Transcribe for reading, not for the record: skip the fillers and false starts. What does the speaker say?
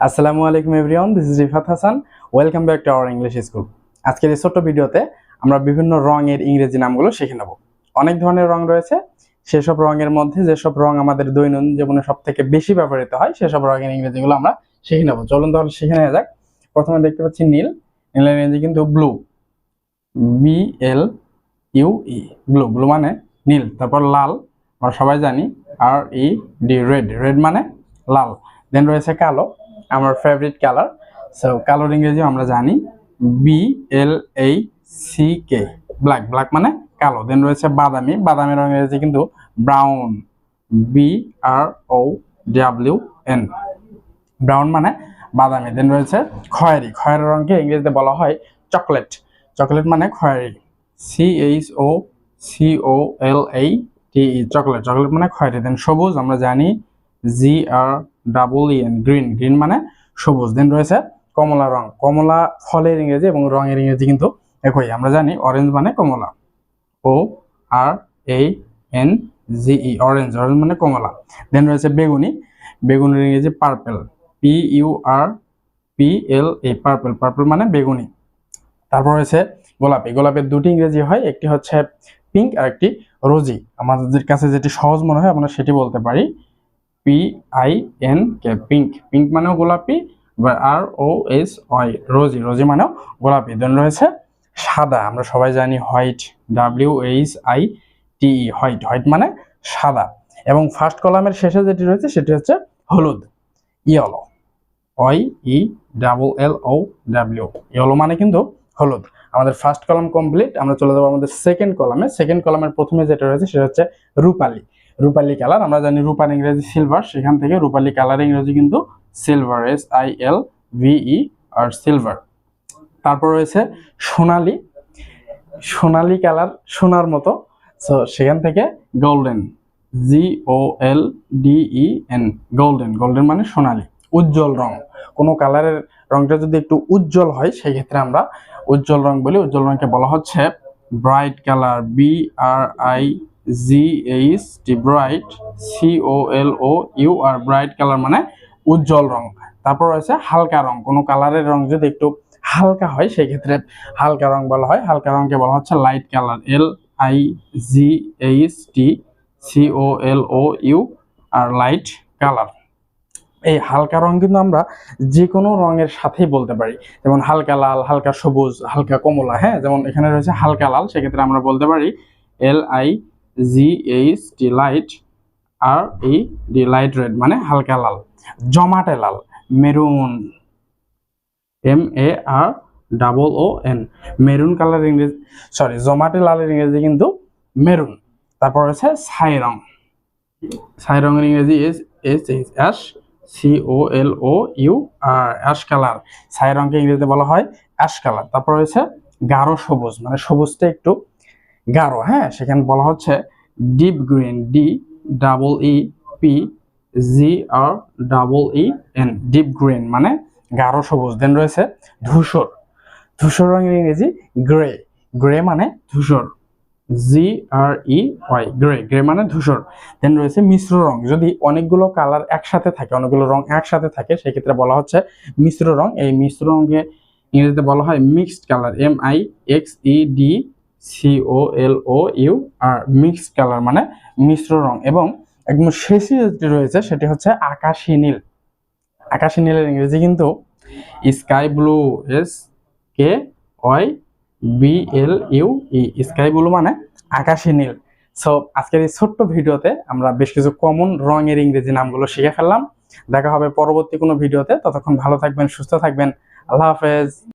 আসসালামু আলাইকুম everyone, this is Rifat Hasan. Welcome back to our English school. আজকের এই ছোট্ট ভিডিওতে আমরা বিভিন্ন রঙের ইংরেজি নামগুলো শিখে নেব। অনেক ধরনের রং রয়েছে, সেসব রঙের মধ্যে যেসব রং আমাদের দৈনন্দিন জীবনে সব থেকে বেশি ব্যবহৃত হয় সেসব রঙের ইংরেজিগুলো আমরা শিখে নেব। চলুন তাহলে শিখে নেওয়া যাক। প্রথমে দেখতে পাচ্ছি নীল। নীলের ইংরেজি কিন্তু ব্লু, BLUE, ব্লু। ব্লু মানে নীল। তারপর লাল, আমরা সবাই জানি RED, রেড। রেড মানে লাল। দেন রয়েছে কালো, আমার ফেভারিট কালার। সো কালোর ইংরেজি আমরা জানি BLACK, ব্ল্যাক। ব্ল্যাক মানে কালো। দেন রয়েছে বাদামি। বাদামের ইংরেজি কিন্তু ব্রাউন, BROWN, ব্রাউন মানে বাদামি। দেন রয়েছে খয়েরি। খয়েরি রঙকে ইংরেজিতে বলা হয় চকলেট। চকলেট মানে খয়েরি, CHOCOLATE, চকলেট। চকলেট মানে খয়েরি। দেন সবুজ, আমরা জানি GREEN, গ্রিন। গ্রিন মানে সবুজ। দেন রয়েছে কমলা রং। কমলা ফলের ইংরেজি এবং রঙের ইংরেজি কিন্তু একই। আমরা জানি অরেঞ্জ মানে কমলা, ORANGE, অরেঞ্জ। অরেঞ্জ মানে কমলা। দেন রয়েছে বেগুনি। বেগুনির ইংরেজি পার্পেল, PURPLA, পার্পেল। পার্পেল মানে বেগুনি। তারপর রয়েছে গোলাপি। গোলাপের দুটি ইংরেজি হয়, একটি হচ্ছে পিঙ্ক আর একটি রোজি। আমাদের কাছে যেটি সহজ মনে হয় আমরা সেটি বলতে পারি, PINK, পিঙ্ক। পিঙ্ক মানেও গোলাপি, বা ROSY, রোজি। রোজি মানেও গোলাপি। দেন রয়েছে সাদা। আমরা সবাই জানি হোয়াইট, WHITE, হোয়াইট। হোয়াইট মানে সাদা। এবং ফার্স্ট কলামের শেষে যেটি রয়েছে সেটি হচ্ছে হলুদ, ইয়েলো, YELLOW, ইয়েলো মানে কিন্তু হলুদ। আমাদের ফার্স্ট কলাম কমপ্লিট। আমরা চলে যাবো আমাদের সেকেন্ড কলামে। সেকেন্ড কলামের প্রথমে যেটা রয়েছে সেটা হচ্ছে রূপালী। রূপালী কালার, আমরা জানি রূপার ইংরেজি সিলভার, সেখান থেকে রূপালী কালার ইংরেজি কিন্তু সিলভার, SILVE, আর সিলভার। তারপর রয়েছে সোনালী। সোনালী কালার সোনার মতো, সো সেখান থেকে গোল্ডেন, GOLDEN, গোল্ডেন। গোল্ডেন মানে সোনালী, উজ্জ্বল রং। কোনো কালারের রংটা যদি একটু উজ্জ্বল হয় সেই ক্ষেত্রে আমরা উজ্জ্বল রং বলি। উজ্জ্বল রংকে বলা হচ্ছে bright colour, BRIGHT, bright, COLOUR, bright colour মানে উজ্জ্বল রং। তারপর রয়েছে হালকা রং। কোনো কালারের রং যদি একটু হালকা হয় সেই ক্ষেত্রে হালকা রং বলা হয়। হালকা রংকে বলা হচ্ছে লাইট কালার, LIGHT, আর লাইট কালার। এই হালকা রং কিন্তু আমরা যে কোনো রঙের সাথেই বলতে পারি, যেমন হালকা লাল, হালকা সবুজ, হালকা কমলা। হ্যাঁ, যেমন এখানে রয়েছে হালকা লাল, সেক্ষেত্রে আমরা বলতে পারি LIGHT, light, RED, light red মানে হালকা লাল। জমাটে লাল, মেরুন, MAROON, মেরুন কালার ইংরেজি, জমাটে লালের ইংরেজি কিন্তু মেরুন। তারপর রয়েছে ছাই রং। ছাই রঙের ইংরেজি অ্যাশ, COLOUR, অ্যাশ কালার। ছাই রঙকে ইংরেজিতে বলা হয় অ্যাশ কালার। তারপর রয়েছে গাঢ় সবুজ, মানে সবুজটা একটু গাঢ়। হ্যাঁ, সেখানে বলা হচ্ছে deep green, DEEPGREEN, deep green মানে গাঢ় সবুজ। দেন রয়েছে ধূসর। ধূসর রঙের ইংরেজি গ্রে। গ্রে মানে ধূসর, GREY, গ্রে। গ্রে মানে ধূসর। দেন রয়েছে মিশ্র রং। যদি অনেকগুলো কালার একসাথে থাকে, অনেকগুলো রং একসাথে থাকে, সেক্ষেত্রে বলা হচ্ছে মিশ্র রং। এই মিশ্র রঙকে ইংরেজিতে বলা হয় mixed colour, MIXEDCOLOUR, mixed colour মানে মিশ্র রং। এবং একদম শেষে যেটি রয়েছে সেটি হচ্ছে আকাশী নীল। আকাশী নীলের ইংরেজি কিন্তু sky blue, SKYBLUE, sky blue মানে আকাশী নীল। সো আজকের এই ছোট্ট ভিডিওতে আমরা বেশ কিছু কমন রঙের ইংরেজি নামগুলো শিখে ফেললাম। দেখা হবে পরবর্তী কোনো ভিডিওতে। ততক্ষণ ভালো থাকবেন, সুস্থ থাকবেন। আল্লাহ হাফেজ।